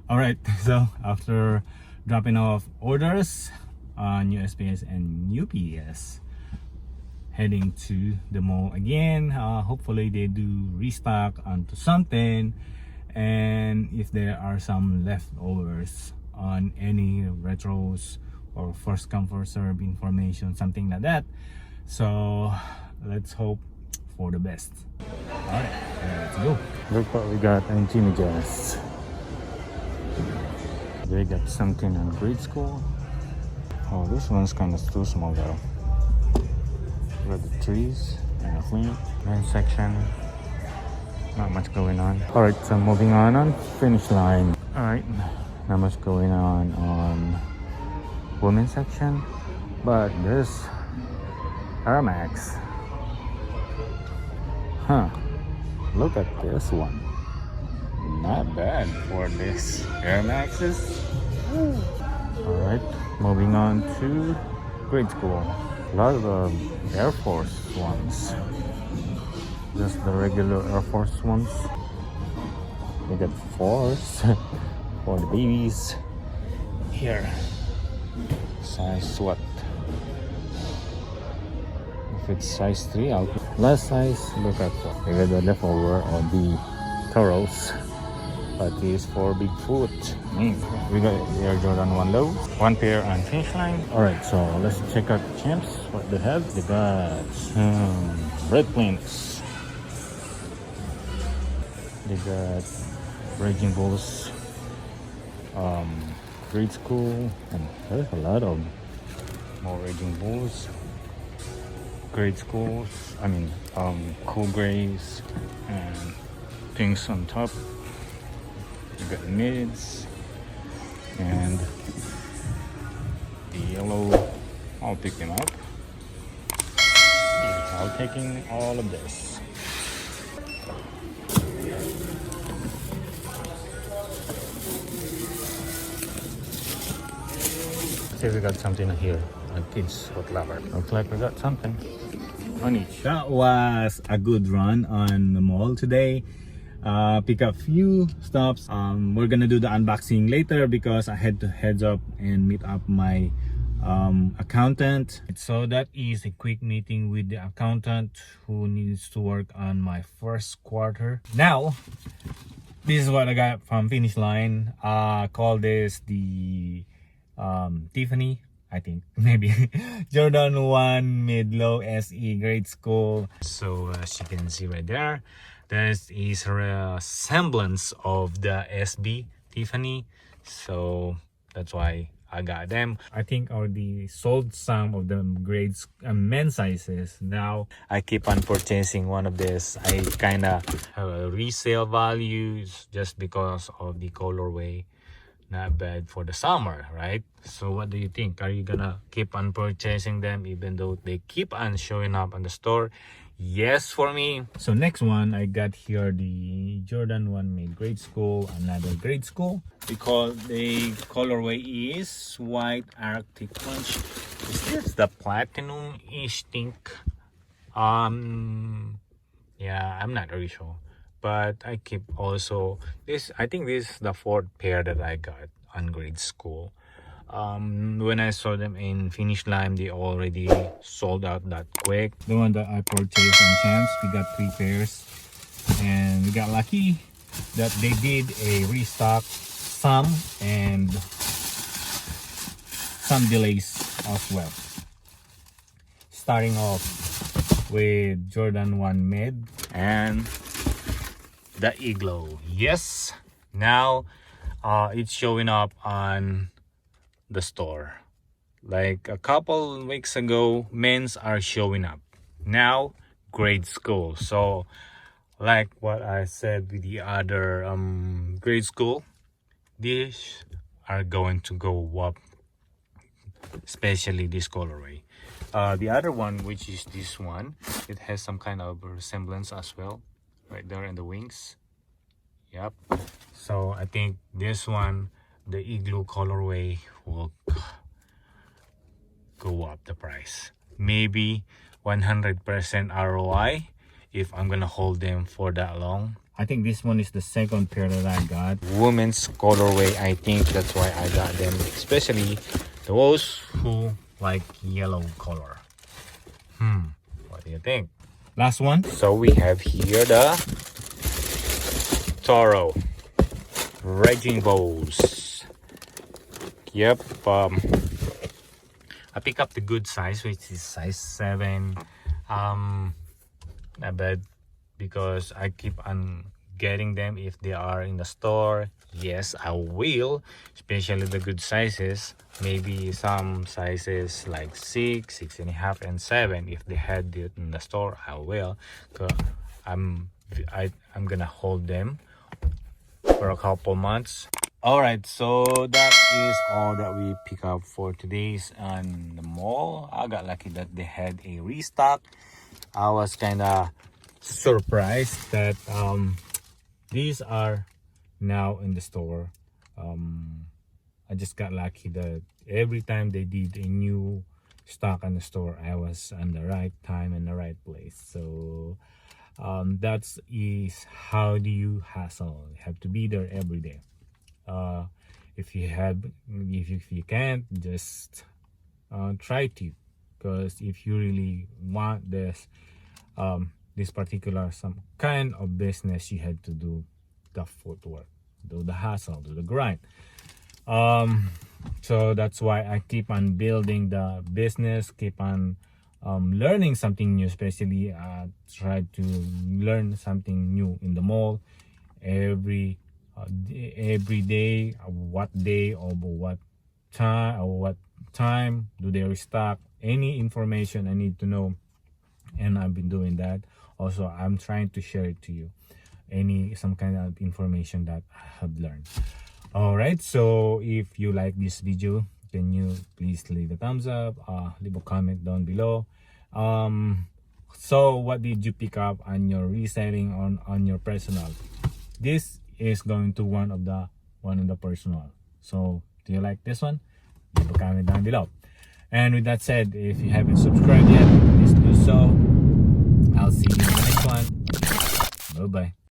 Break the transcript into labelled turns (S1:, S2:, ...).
S1: Alright, so after dropping off orders on USPS and UPS, heading to the mall again. Hopefully they do restock onto something, and if there are some leftovers on any retros or first come first serve information, something like that. So let's hope for the best. Alright, let's go. Look what we got in Jimmy John's. They got something on grade school. Oh, this one's kind of too small though. Got the trees and a clean men's section. Not much going on. Alright, so moving on finish line. Alright, not much going on women's section, but there's Air Max. Huh, look at this one. Not bad for this Air Maxes. Alright, moving on to grade school. A lot of Air Force ones. Just the regular Air Force ones. We got Force for the babies. Here, size what? If it's size 3, I'll put last size. Look at that. We got the leftover of the Toros. But this is for Bigfoot. We got Air Jordan 1 low, 1 pair on finish line. Alright, so let's check out the champs. What they have. They got some red planes. They got Raging Bulls, grade school, and there's a lot of more Raging Bulls, grade schools, cool grays, and things on top. You got mids and the yellow. I'll pick them up. I'll taking all of this. See, we got something here. Kids Foot Lover. Looks like we got something on each. That was a good run on the mall today. Pick up few stops. We're gonna do the unboxing later because I had to heads up and meet up my accountant. So that is a quick meeting with the accountant who needs to work on my first quarter. Now, this is what I got from finish line. Call this the Tiffany, I think, maybe Jordan 1 mid-low SE grade school. So as you can see right there, this is a semblance of the SB Tiffany, so that's why I got them. I think I already sold some of the grades men's sizes. Now I keep on purchasing one of this. I kind of have a resale values just because of the colorway. Not bad for the summer, right? So what do you think? Are you gonna keep on purchasing them even though they keep on showing up on the store? Yes, for me. So next one, I got here the Jordan 1 mid grade school, another grade school, because the colorway is white Arctic Punch. Is this the platinum-ish think? Yeah, I'm not really sure. But I keep also this. I think this is the 4th pair that I got on grade school. When I saw them in finish line, they already sold out that quick. The one that I purchased on Champs, we got 3 pairs, and we got lucky that they did a restock, some and some delays as well. Starting off with Jordan 1 mid and the Igloo. Yes, now it's showing up on the store. Like a couple weeks ago, men's are showing up. Now grade school. So like what I said with the other grade school, these are going to go up, especially this colorway. The other one, which is this one, it has some kind of resemblance as well right there in the wings. Yep, so I think this one, the Igloo colorway, will go up the price. Maybe 100% ROI if I'm gonna hold them for that long. I think this one is the second pair that I got. Women's colorway. I think that's why I got them. Especially those who like yellow color. What do you think? Last one. So we have here the Toro Raging Bulls. Yep. I pick up the good size, which is size 7. Not bad, because I keep on getting them if they are in the store. Yes, I will, especially the good sizes. Maybe some sizes like 6, 6.5, and 7. If they had it in the store, I will. I'm gonna hold them for a couple months. All right, so that is all that we pick up for today's on the mall. I got lucky that they had a restock. I was kind of surprised that these are now in the store. I just got lucky that every time they did a new stock in the store, I was on the right time and the right place. So that is how do you hustle. You have to be there every day. If you can't, just try to, because if you really want this particular some kind of business, you had to do the footwork, do the hustle, do the grind. So that's why I keep on building the business, keep on learning something new. Especially try to learn something new in the mall every day. What day or what time do they restock? Any information I need to know, and I've been doing that. Also, I'm trying to share it to you, some kind of information that I have learned. All right, so if you like this video, can you please leave a thumbs up, leave a comment down below. So what did you pick up on your reselling on your personal? This is going to one of the personal. So do you like this one? Leave a comment down below. And with that said, if you haven't subscribed yet, please do so. I'll see you in the next one. Bye bye.